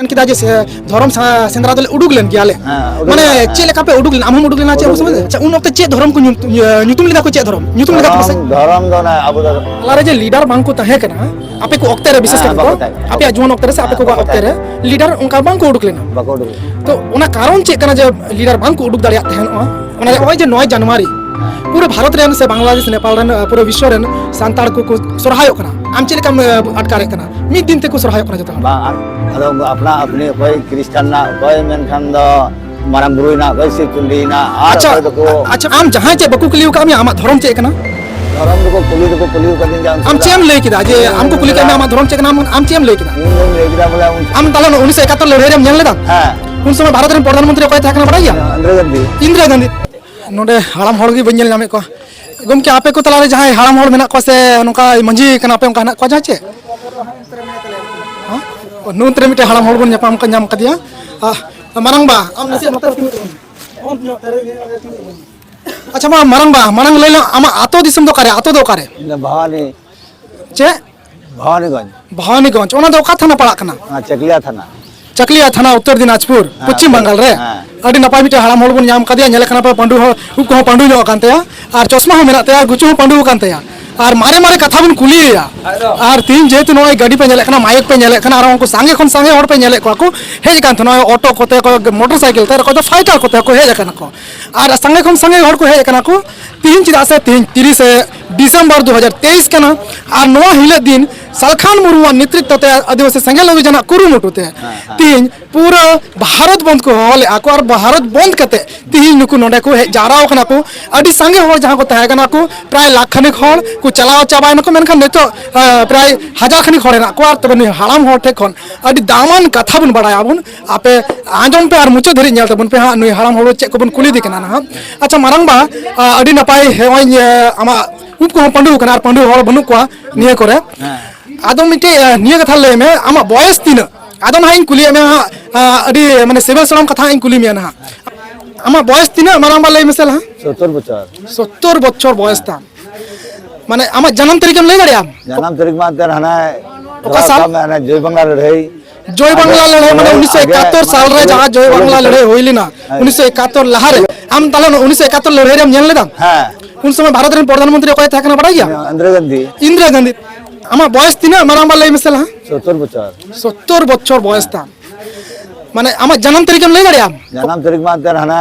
kita aja धर्म सेंद्रा दले उडुक लेन कियाले माने चे लेका पे उडुक लेन आम हम उडुक लेना चे उन वक्त चे धर्म को nyutum लेदा को चे धर्म nyutum लेदा को धर्म दो ना अब लारे जे लीडर बांग को तहे केना आपे को ओक्ते रे विशेष कर आपे जुन ओक्ते रे से आपे को ओक्ते रे लीडर उनका बांग को उडुक लेना बाको उडुक तो उना कारण चे केना जे लीडर बांग को उडुक दाड़िया तहन ओना ओय जे 9 जनवरी पूरे भारत रेन से बांग्लादेश नेपाल रेन पूरे विश्व रेन सांतार को सोरहायो कना आम चे लेका अटकारे कना मिद दिन ते को सोरहायो कना जता अदो अपना अपने कोई क्रिश्चियन ना कोई मेनखान दो माराम बुरुई ना कोई सिकुली ना अच्छा आम जहां चे बकु कुलियो का आम धर्म चे कना धर्म को पुलियो का दिन जान आम चेम ले किदा जे हमको कुली का आम धर्म चे कना आम चेम ले किदा बोले आम ताला 1971 लड़ाई रे नेल लेदा हां उन समय भारत रेन प्रधानमंत्री कोई था कना बड़ाया इंदिरा गांधी नोडे हालाम हड़ गी बഞ്ഞल नामे को गमके आपे को तलारे जहां हालाम हड़ मेना को से नोका मंजी कना पे उनका को जाचे नूतरे मिटे हालाम हड़ बन जापाम का नाम कदिया मारंग बा आम नसे मत अच्छा मा मारंग ले आमा आतो दिसम दो करे आतो दो करे भवानी चे भवानीगंज ओना दो का थाना पड़ा कना चकलिया थाना उत्तर दिनाजपुर पश्चिम बंगाल रे अडी नपाय मिटे हालाम हड़ बन नाम कदिया नेले कना पे पंडु उप को पंडु जो कानते और चश्मा हो मेना ते गुचु पंडु कानते और मारे मारे कथा बन कुलिया और तीन जेतु नय गाड़ी पे नेले कना माइक पे नेले कना और उनको संगे खन संगे हड़ पे नेले को हेज कान तो नय ऑटो कोते को मोटरसाइकिल ते को फाइटर कोते को हेज कना को और संगे खन संगे हड़ को हेज कना को तीन चिदा से 30 दिसंबर 2023 कना और नवा हिले दिन सलखान मुर्मू नेतृत्व ते आदिवासी संगे लोग जना कुरुमुटुते तीन पूरा भारत बंद को हले आको और भारत बंद कते तीन नुकु नोडे को जाराव कना को अडी संगे हड़ जहां को तहे कना को प्राय लाख खनिक हड़ को चलाव चाबाय नको मेनखान नेतो प्राय हजार खनिक हड़ ना को और तबन हालाम हड़ ठे खन अडी दामान कथा बन बडाया बन आपे आजम पे और मुचो धरि नेल तबन पे हा नुई हालाम हड़ चे को बन कुली दिकना ना अच्छा मारंगबा अडी नपाय हेवाय आमा उप को पंडु कना पंडु हड़ बनु को निये करे आदम मिटे निये कथा ले में आमा बयस तीन आदम हाइन कुली में अडी माने सिविल सलाम कथा हाइन कुली में ना आमा बयस तीन मारंबा ले मिसल हा 70 बच्चर बयस था माने आमा जन्म तारीख हम ले गड़िया जन्म तारीख मा तर हना ओका साल में जय बंगला लड़ाई माने 1971 साल रे जहां जय बंगला लड़ाई होइली ना 1971 लहारे आम ताला 1971 लड़ाई रे हम नेल लेदा हां उन समय भारत रे प्रधानमंत्री कोई था कना बड़ाया इंदिरा गांधी आमा बयस तीन मारंबा ले मिसल हा 70 बच्चर बयस था माने आमा जन्म तारीख हम ले गड़िया जन्म तारीख मा तर हना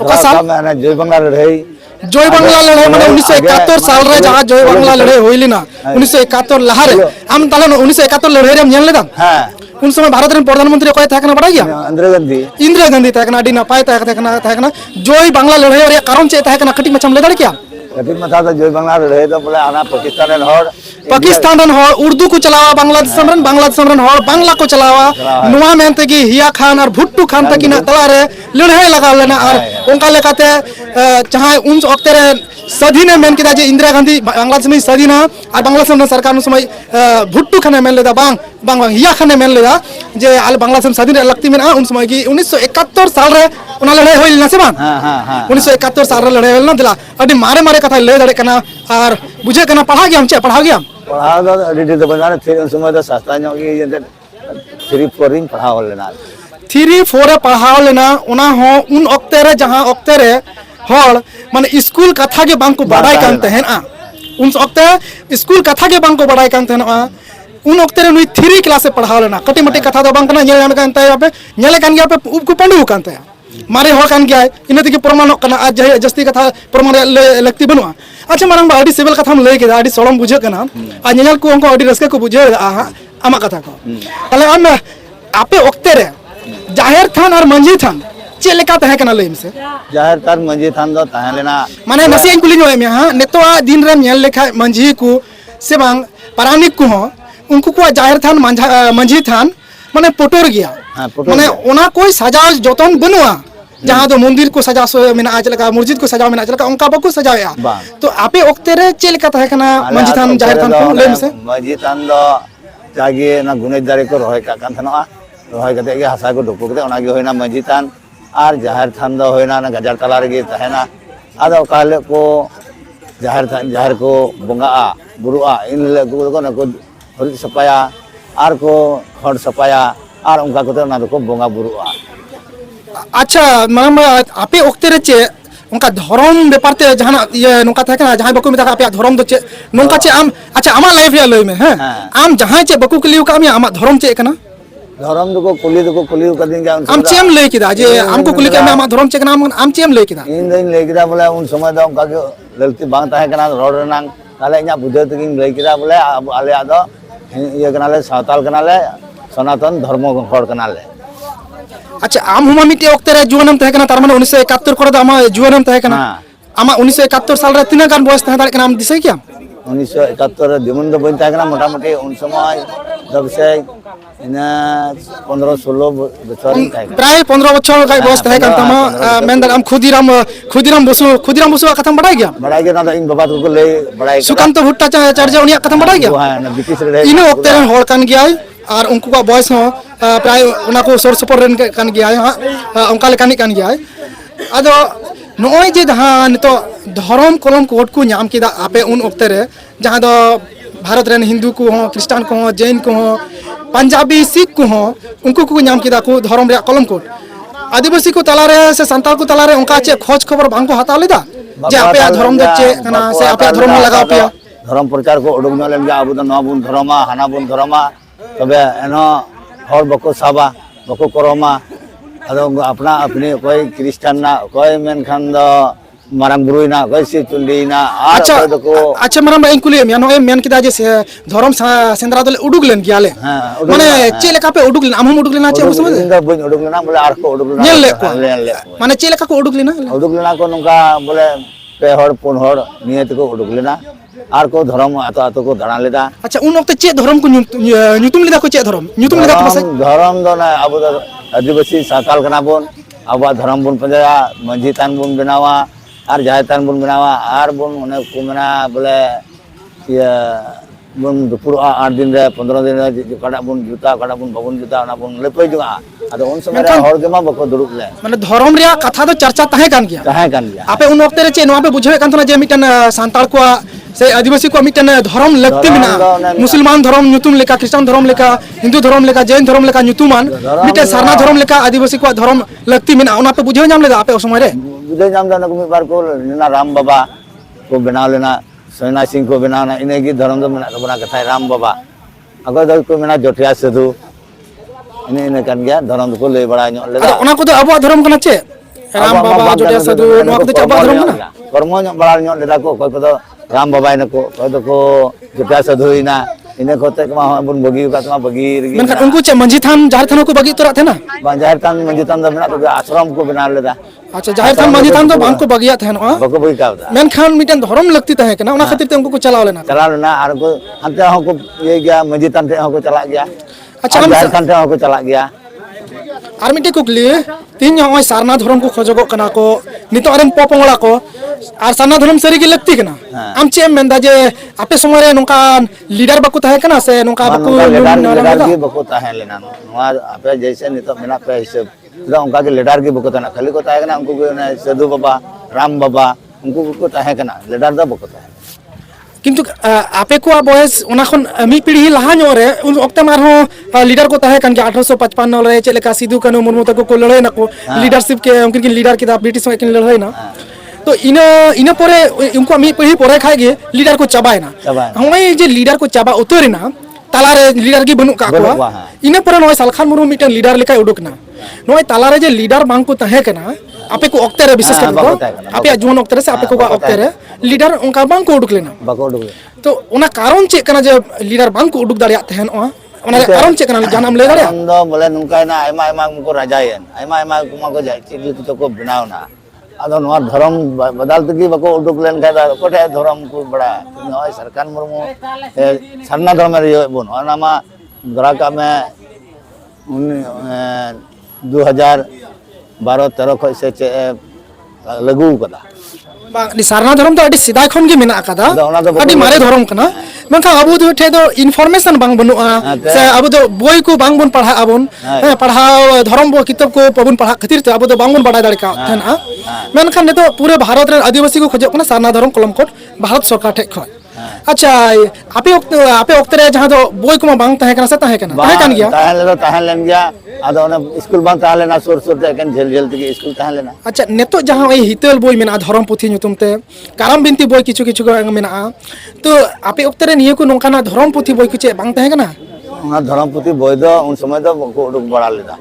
ओका साल में जय बंगला लड़ाई माने 1971 साल रे जहां जय बंगला लड़ाई होइली ना 1971 लहारे आम ताला 1971 लड़ाई रे हम नेल लेदा हां उन समय भारत रे प्रधानमंत्री कोई था कना बड़ाया इंदिरा गांधी था कना अडी नपाय था कना जय बंगला लड़ाई रे कारण चे था कना कटी मचम ले दड़ क्या कटी मथा तो जय बंगला लड़ाई तो बोले आना पाकिस्तान रन हड़ उर्दू को चलावा बांग्लादेश रन हड़ बांग्ला को चलावा नुआ मेनते की हिया खान और भुट्टू खान तक ना तला रे लड़ाई लगा लेना और उनका लेकाते जहां उन वक्त रे सदी ने मेन किदा जे इंदिरा गांधी बांग्लादेश में सदी ना और बांग्लादेश में सरकार न समय भुट्टू खाने मेन लेदा बांग हिया खाने मेन लेदा जे आल बांग्लादेश में सदी रे लगती में उन समय की 1971 साल रे उना लड़ाई होइल ना से बांग 1971 साल रे लड़ाई होइल ना दिला अडी मारे मारे कथा ले दड़े कना और बुझे कना पढ़ा गया हम चे पढ़ा गया दो अडी तो बना थे उन समय तो सस्ता नो की 3-4 दिन पढ़ा लेना 3-4 पढ़ा लेना उना हो उन वक्त रे जहां वक्त रे हड़ माने स्कूल कथा के बांग को बड़ाई कान तहन उन वक्त स्कूल कथा के बांग को बड़ाई कान तहन उन वक्त रे नुई 3 क्लास से पढ़ा लेना कटी मटी कथा दो बांग कना नेल कान तय पे नेले कान गया पे उप को पंडु कान तय मारे हो कान गया इने तक प्रमाण कना आज जस्ती कथा प्रमाण लगती बनुआ अच्छा मारंग बा अडी सिविल कथा हम ले के अडी सोलम बुझे कना आ नेल को उनको अडी रसके को बुझे आमा कथा को तले हम आपे वक्त रे जाहिर थान और मंजी थान चे लेका तहे कना लेम से जाहिर थान मंजी थान दो तहे लेना माने नसी कुली नो में हां नेतो दिन रे नेल लेखा मंजी को से बांग पारानिक को हो उनको को जाहिर थान मंजी थान माने पोटोर गया माने ओना कोई सजा जतन बनुआ जहां दो मंदिर को सजा मेना आज लगा मस्जिद को सजाव मेना आज लगा उनका बको सजाया तो आपे वक्त रे चे लेका तहे कना मंजी थान जाहिर थान को लेम से मंजी थान दो जागे ना गुनेज दारे को रहोय का कान थानवा रहोय कते के हासा को डोको कते ओना गे होइना मंजी थान और जाहिर थान दो होइना ना गजार तला रे तहेना आदो काले को जाहिर को बंगा बुरुआ इन ले को ना को हरि सपाया आर को खड़ सपाया और उनका कोते ना को बोंगा बुरुआ अच्छा माम आपे ओक्ते रे चे उनका धर्म व्यापार ते जहां ये नुका था ना जहां बकु मिता आपे धर्म दो चे नुका चे आम अच्छा आमा लाइफ रे लय में हैं आम जहां चे बकु कलियो का आमा धर्म चे कना धर्म दो को कुली का दिन क्या आम चेम लय किदा जे हमको कुली के आमा धर्म चे कना आम चेम लय किदा इन दिन ले किदा बोले उन समय दो उनका ललती बांग ताहे कना रोड रनांग ताले इना बुझे तकिन लय किदा बोले आले आदो ये कनाले सावताल कनाले सनातन धर्म हर कनाले अच्छा आम हुमा मिटे ओक्ते रे जुवनम तहे कना तार माने 1971 करे आमा जुवनम तहे कना आमा 1971 साल रे तिना गान बयस तहे दाड़े कना आम दिसै क्या 1971 दिमुन दो बन तहे कना मोटा मोटी उन समय जब से इना 15-16 बछर तहे प्राय 15 बछर का बयस तहे कन तमा मेंदर आम खुदीराम बसु कथा बड़ाय गया ना इन बाबा को ले बड़ाय सुकांत भुट्टा चर्चा उनिया कथा बड़ाय गया हां ना ब्रिटिश रे इन ओक्ते रे होड़ कान गया और उनको का बॉयस हो प्राय उना को सोर सपोर रेन कान गया हां उनका लेकानी कान गया आदो नोय जे जहां नितो धर्म कलम कोड को नाम किदा आपे उन ओक्ते रे जहां दो भारत रेन हिंदू को हो क्रिश्चियन को हो जैन को हो पंजाबी सिख को हो उनको को नाम किदा को धर्म रे कलम कोड आदिवासी को तलारे से संताल को तलारे उनका चे खोज खबर बांग को हता लेदा जे आपे धर्म दो चे कना से आपे धर्म लगाव पे धर्म प्रचार को उडुक न लेन अबु द न बुन धर्मा हाना बुन धर्मा तबे एनो हर बको साबा बको करोमा अदो अपना अपने कोई क्रिश्चियन ना कोई मेन खान द मारंग बुरुइना कोई से चुंडीना अच्छा अच्छा मारा मैं कुली मेन होय मेन किदा जे धर्म सेंद्रा दले उडुक लेन गियाले माने चे लेका पे उडुक लेन आम उडुक लेना चे समझ इंदा बन उडुक लेना बोले आर को उडुक लेना नेल ले माने चे लेका को उडुक लेना को नुका बोले पे हर पुन हर नियत को उडुक लेना आर को धर्म आतो आतो को दाना लेदा अच्छा उन वक्त चे धर्म को ᱧᱩᱛᱩᱢ लेदा को चे धर्म ᱧᱩᱛᱩᱢ लेदा को पासे धर्म दो ना अब आदिवासी साताल कना बोन अब धर्म बोन पंजाया मंजी तान बोन बनावा और जाय तान बोन बनावा और बोन उन्हें को मना बोले ये बोन दुपुर 8 दिन रे 15 दिन रे कड़ा बोन जुता कड़ा बोन बाबुन जुता ना बोन लेपय जुगा आदो उन समय रे हर गेमा बको दुरुक ले माने धर्म रे कथा तो चर्चा ताहे कान गया आपे उन वक्त रे चे नवा पे बुझे कान थना जे मिटन सांताल को से आदिवासी को मिटन धर्म लगते मिना मुसलमान धर्म ᱧᱩᱛᱩᱢ लेका क्रिश्चियन धर्म लेका हिंदू धर्म लेका जैन धर्म लेका ᱧᱩᱛᱩमान मिटे सारना धर्म लेका आदिवासी को धर्म लगती मिना उना पे बुझे नाम लेदा आपे समय रे बुझे नाम दा को बार को ना राम बाबा को बना लेना सोना सिंह को बनाना इने की धर्म दो मेना बना कथा राम बाबा अगर दो को मेना जोटिया साधु इने इने कान गया धर्म को ले बड़ा ᱧᱚᱜ लेदा उना को तो अब धर्म कना चे राम बाबा जोटिया साधु नवा को तो अब धर्म कना कर्म ᱧᱚᱜ बड़ा ᱧᱚᱜ लेदा को कोई को राम बाबा इने को कोई तो को जोटिया साधु इना इने कोते मा बन बगी का मा बगी रगी मेनखान उनको चे मंजी थान जाहिर थान को बगी तोरा थे ना जाहिर थान मंजी थान द मेना तो आश्रम को बना लेदा अच्छा जाहिर थान मंजी थान तो बांग को बगिया थे ना बको बगी का मेनखान मिटन धर्म लगती तहे कना उना खातिर ते उनको को चलाव लेना आर को अंते हो को ये गया मंजी थान ते हो को चला गया अच्छा जाहिर थान ते हो को चला गया आर मिटे कुकली तीन होय सारना धर्म को खोजगो कना को नितो आरन पोपोंगला को आर सारना धर्म सरी के लगती कना आम चे मेंदा जे आपे समय रे नोका लीडर बको तहे कना से नोका बको लीडर की बको तहे लेना नोआ आपे जैसे नितो मेना पे हिसाब दा उनका के लीडर की बको तना खाली को तहे कना उनको को साधु बाबा राम बाबा उनको को तहे कना लीडर दा बको तहे किंतु आपे को बयस उना खन मी पीढ़ी लहा ᱧᱚᱜ रे उन ओक्ते मार हो लीडर को तहे कन के 1855 रे चलेका सिधु कानू मुर्मू तको को लड़ाई ना को लीडरशिप के उनकी लीडर की ब्रिटिश में लड़ाई ना तो इना परे उनको मी पीढ़ी परे खाए गे लीडर को चबाय ना होय जे लीडर को चबा उतरे ना तालारे लीडर की बनु का को इना परे नय सालखान मुर्मू मिटन लीडर लेका उडुक ना नय तालारे जे लीडर बांग को तहे कना आपे को ओक्ते रे विशेष कर आपे जुन ओक्ते रे से आपे को ओक्ते रे लीडर उनका बांग को उडुक लेना बाको उडुक तो उना कारण चे कना जे लीडर बांग को उडुक दाड़िया तहन उना कारण चे कना जानम ले दाड़िया हम दो बोले नुका ना आयमा आयमा को राजायन आयमा आयमा को को जाय चिली तो को बनावना आदो नवा धर्म बदल तकी बाको उडुक लेन का कोठे धर्म को बड़ा नय सरकार मुर्मू सरना धर्म रे बोन ओनामा दराका में 2012-13 खय से लागू कदा सारना धर्म तो अड़ी सिदाय खन गे मेना कदा अड़ी मारे धर्म कना मेनखा अबु दो ठे दो इनफॉरमेशन बांग बनुआ से अबु दो बोय को बांग बन पढ़ा अबन पढ़ाओ धर्म बो किताब को पबन पढ़ा खातिर ते अबु दो बांग बन बड़ा दाड़ का थना मेनखा ने तो पूरे भारत रे आदिवासी को खोज कना सारना धर्म कलम कोड भारत सरकार ठे खय अच्छा आपे वक्त रे जहां दो बोय को बांग तहे कना से तहे कना तहे कान गया ताहन लेन गया आदो ओना स्कूल बांग ताहन लेना सुर सुर ते एकेन झेल झेल तगे स्कूल ताहन लेना अच्छा नेतो जहां ओई हितल बोय मेना धरम पुथी ᱧᱩᱛᱩᱢ ᱛᱮ ᱠᱟᱨᱟᱢ ᱵᱤᱱᱛᱤ ᱵᱳᱭ ᱠᱤᱪᱷᱩ ᱠᱤᱪᱷᱩ ᱢᱮᱱᱟᱜᱼᱟ ᱛᱚ ᱟᱯᱮ ᱚᱠᱛᱮ ᱨᱮ ᱱᱤᱭᱟᱹ ᱠᱚ ᱱᱚᱝᱠᱟᱱᱟᱜ धरम पुथी बोय ᱠᱚ ᱪᱮᱫ ᱵᱟᱝ ᱛᱟᱦᱮᱸ ᱠᱟᱱᱟ ओना धरम पुथी बोय दो उन समय दो को उडुक बड़ा लेदा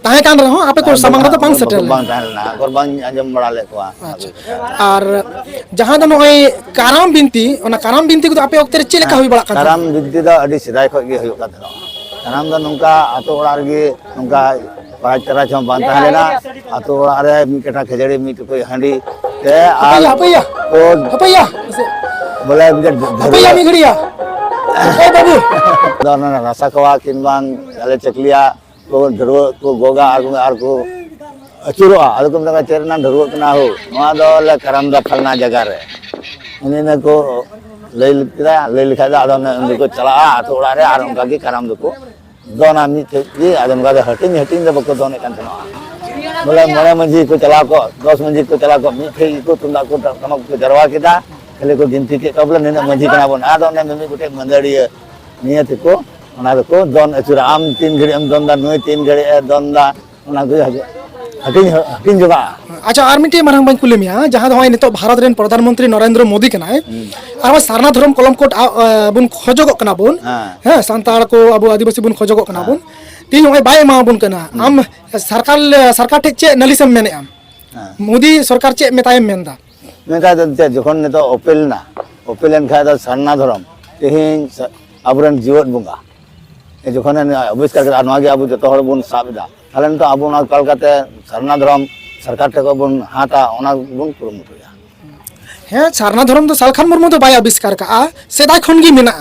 ᱛᱟᱦᱮᱸ ᱠᱟᱱ ᱨᱮᱦᱚᱸ ᱟᱯᱮ ᱠᱚ ᱥᱟᱢᱟᱝ ᱨᱮᱫᱚ ᱵᱟᱝ ᱥᱮᱴᱮᱨ बांग ताहन लेना और बांग आंजम बड़ा ले कोआ ᱟᱨ ᱡᱟᱦᱟᱸ ᱫᱚ ᱱᱚᱜᱼᱚᱭ ᱠᱟᱨᱟᱢ ᱵᱤᱱᱛᱤ ᱚᱱᱟ ᱠᱟᱨᱟम ᱵᱤᱱᱛᱤ ᱠᱚᱫᱚ ᱟᱯᱮ ᱚᱠᱛᱮ ᱨᱮ ᱪᱮᱫ ᱞᱮᱠᱟ ᱦᱩᱭ ᱵᱟᱲᱟᱜ ᱠᱟᱱ ᱠᱟᱨᱟᱢ ᱵᱤᱱᱛᱤ ᱫᱚ ᱟᱹᱰᱤ ᱥᱮᱫᱟᱭ ᱠᱷᱚᱡ ᱜᱮ ᱦᱩᱭᱩᱜ ᱠᱟᱱ ᱛᱟᱦᱮᱱᱟ ᱠᱟᱨᱟम ᱫᱚ ᱱᱚᱝᱠᱟ ᱟᱛᱳ ᱚᱲᱟᱜ ᱨᱮᱜᱮ ᱱᱚᱝᱠᱟ ᱯᱟᱸᱪ ᱛᱟᱨᱟ ᱪᱚᱝ ᱵᱟᱝ ᱛᱟᱦᱮᱸ ᱞᱮᱱᱟ ᱟᱛᱳ ᱚᱲᱟᱜ ᱨᱮ ᱢᱤᱫ ᱠᱟᱴᱟ ᱠᱷᱟᱹᱡᱟᱹᱲᱤ ᱢᱤᱫ ᱴᱩᱠᱩᱡ ᱦᱟᱺᱰᱤ ᱛᱮ ᱟᱨ ᱦᱟᱯᱟᱭᱟ ᱵᱚᱞᱮ ᱦᱟᱯᱟᱭᱟ ᱢᱤᱫ ᱜᱷᱟᱹᱲᱤᱭᱟ ᱳ ᱵᱟᱵᱩ ᱨᱟᱥᱟ ᱠᱚᱣᱟ ᱠᱤᱝᱵᱟ ᱟᱞᱮ ᱪᱟᱠᱞᱤᱭᱟ ᱠᱚ ᱰᱷᱟᱹᱨᱣᱟᱹᱜ ᱠᱚ ᱜᱚᱜᱟ ᱟᱨ ᱠᱚ ᱟᱹᱪᱩᱨᱚᱜᱼᱟ ᱟᱫᱚ ᱠᱚ ᱢᱮᱛᱟᱜᱼᱟ ᱪᱮᱫ ᱨᱮᱱᱟᱜ ᱰᱷᱟᱹᱨᱣᱟᱹᱜ ᱠᱟᱱᱟ ᱦᱳ ᱱᱚᱣᱟ ᱫᱚ ᱠᱟᱨᱟᱢ ᱫᱚ ᱯᱷᱟᱞᱱᱟ ᱡᱟᱭᱜᱟ ᱨᱮ ᱤᱱᱟᱹ ᱠᱚ ᱞᱟᱹᱭ ᱠᱮᱫᱟ ᱞᱟᱹᱭ ᱞᱮᱠᱷᱟᱡ ᱫᱚ ᱟᱫᱚ ᱩᱱᱤ ᱠᱚ ᱪᱟᱞᱟᱜᱼᱟ ᱟᱛᱳ ᱚᱲᱟᱜ ᱨᱮ ᱟᱨ ᱚᱱᱠᱟ ᱜᱮ ᱠᱟᱨᱟᱢ ᱫᱚᱠᱚ ᱫᱚᱱᱟ ᱢᱤᱫᱴᱷᱮᱡ ᱜᱮ ᱟᱫᱚ ᱚᱱᱠᱟ ᱫᱚ ᱦᱟᱹᱴᱤᱧ ᱦᱟᱹᱴᱤᱧ ᱫᱚ ᱵᱟᱠᱚ ᱫᱚᱱᱮᱫ ᱠᱟᱱ ᱛᱟᱦᱮᱱᱟ ᱵᱚᱞᱮ ᱢᱚᱬᱮ ᱢᱟᱺᱡᱷᱤ ᱠᱚ ᱪᱟᱞᱟᱣ ᱠᱚ 10 ᱢᱟᱺᱡᱷᱤ ᱠᱚ ᱪᱟᱞᱟᱣ ᱠᱚ ᱢᱤᱫᱴᱷᱮᱡ ᱜᱮᱠᱚ ᱛᱩᱢᱫᱟᱜ ᱠᱚ ᱴᱟᱢᱟᱠ ᱠᱚ ᱡᱟᱨᱣᱟ ᱠᱮᱫᱟ ᱠᱷᱟᱹᱞᱤ ᱠᱚ ᱵᱤᱱᱛᱤ ᱠᱮᱫ ᱠᱚᱣᱟ ᱵᱚᱞᱮ ᱱᱤᱱᱟᱹᱜ ᱢᱟᱺᱡᱷᱤ ᱠᱟᱱᱟ ᱵᱚᱱ ᱟᱫᱚ ᱚᱱᱮ ᱢᱤᱢᱤᱫ ᱜᱚᱴᱮᱡ ᱢᱟᱹᱫᱟᱹᱲᱤᱭᱟᱹ ᱱᱤᱭᱟᱹ ᱛᱮᱠᱚ ᱚᱱᱟ ᱫᱚᱠᱚ ᱫᱚᱱ ᱟᱹᱪᱩᱨᱟ ᱟᱢ 3 ᱜᱷᱟᱹᱲᱤᱡ ᱮᱢ ᱫᱚᱱ ᱫᱟ ᱱᱩᱭ 3 ᱜᱷᱟᱹᱲᱤᱡ ᱮ ᱫᱚᱱ ᱫᱟ ᱚᱱᱟ ᱠᱚ ᱦᱟᱹᱴᱤᱧ ᱡᱚᱜᱟᱜᱼᱟ अच्छा और मिट्टी मारंग बाई कुले मिया जहां दो नितो भारत रेन प्रधानमंत्री नरेंद्र मोदी कनाय आरो सारना धर्म कलम कोट बुन खोजगो कना बुन हैं संताल को अबो आदिवासी बुन खोजगो कना बुन तीन होय बाय मा बुन कना आम सरकार टे चे नलिसम मेने आम मोदी सरकार चे मेतायम मेनदा मेता दे जखन नितो ओपेलन खाय दा सारना धर्म तेहिन अबरन जीवत बुंगा जखन आविष्कार कर नवा गे अबो जतो हर बुन साबदा ताले नितो अबो ना कलकाते सारना धर्म सरकार टेको बुन हाता ओना बुन कुरुमुटुया हैं सारना धर्म तो सालखान मुर्मु तो बाय आविष्कार का सेदा खन गी मेना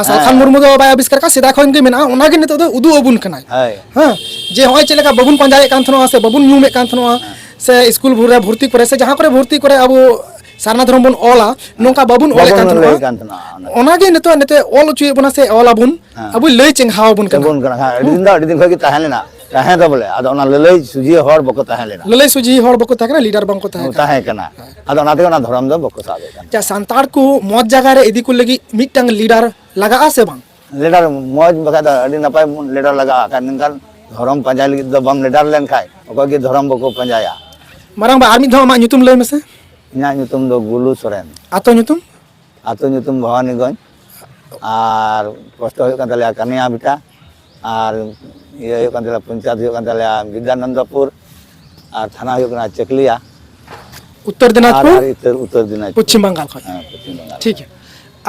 सालखान मुर्मु तो बाय आविष्कार का सेदा खन गी मेना ओना गे नितो उदु अबुन कनाय हां जे होय चलेका बबुन पंजाय कान थनो से बबुन न्यूमे कान थनो से स्कूल भुरा भर्ती करे से जहां करे भर्ती करे अब सारना धर्म बुन ओला नोका बबुन ओले कान थनो ओना गे नितो ओल चुय बना से ओला बुन अब लय चिंहाव बुन कना अडी दिन खगे ताहें लेना ताहें द बोले आदो ओना ललय सुजी हर बको ताहें लेना ललय सुजी हर बको ताहें लीडर बंको ताहें कना आदो ओनाते ओना धर्म द बको साबे कना जा संतार को मौज जगह रे इदी को लगी मिटंग लीडर लगा से बांग लीडर मौज बका द अडी नपाय लीडर लगा कान निकाल धर्म पंजाय लगी द बम लीडर लेन खाय ओको गे धर्म बको पंजाया मारंग बा आर्मी धमा ᱧᱩᱛᱩᱢ लय मेसे इना ᱧᱩᱛᱩᱢ ᱫᱚ गुलू सोरेन आतो ᱧᱩᱛᱩᱢ भवानीगंज और पोस्ट हो कान तले कन्या बिटा और ये हो कान तले पंचायत हो कान तले विद्यानंदपुर और थाना हो कान चकलिया उत्तर दिनाजपुर उत्तर दिनाजपुर पश्चिम बंगाल खो ठीक है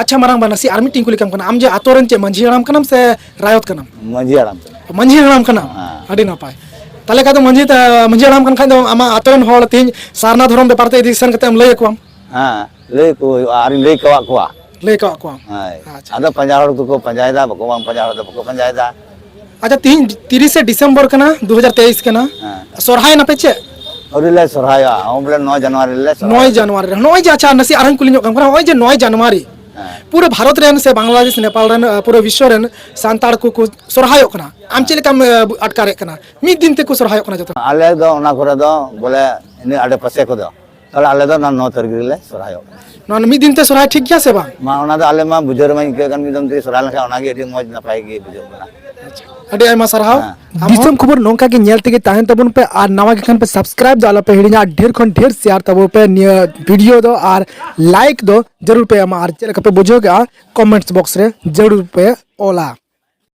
अच्छा मारंग बानासी आर्मी टिंग कुली कम कना आम जे आतो रन चे मंझी हराम कनम से रायत कनम मंझी हराम कनम अडी नपाय ताले का तो मंझी हराम कन खाय दो आमा आतो रन होल तीन सारना धर्म बेपार ते एडिशन कते हम लय कोम हां लय को आरी लय कवा हां आदा पंजाब हर को पंजायदा बको बांग पंजाब हर बको पंजायदा अच्छा 30 दिसंबर कना 2023 कना सोरहाय ना पेचे और ले सोरहाय हम बोले 9 जनवरी ले 9 जे अच्छा नसी आरन कुली कम करा ओय जे 9 जनवरी पूरे भारत रेन से बांग्लादेश नेपाल रेन पूरे विश्व रेन सांतार को सोरहाय कना आम चले कम अटकारे कना मिद दिन ते को सोरहाय कना जतो आले दो ओना करे दो बोले इने आडे पासे को दो ताले आले दो 9 तारीख ले सोरहाय नन मिद दिन ते सोरहाय ठीक गया से बा मा ओना दो आले मा बुजर मा के कन मिदम ते सोरहाय लखा ओना गे एडी मौज ना पाएगी बुजर बना अडी आयमा सरहाव दिसम खबर नोंका के नेल तेगे ताहेन तबुन पे आर नवा के खन पे सब्सक्राइब दो आला पे हिडिया ढेर खन ढेर शेयर तबो पे वीडियो दो आर लाइक दो जरूर पे आर चले पे बुझो के कमेंट्स बॉक्स रे जरूर पे ओला।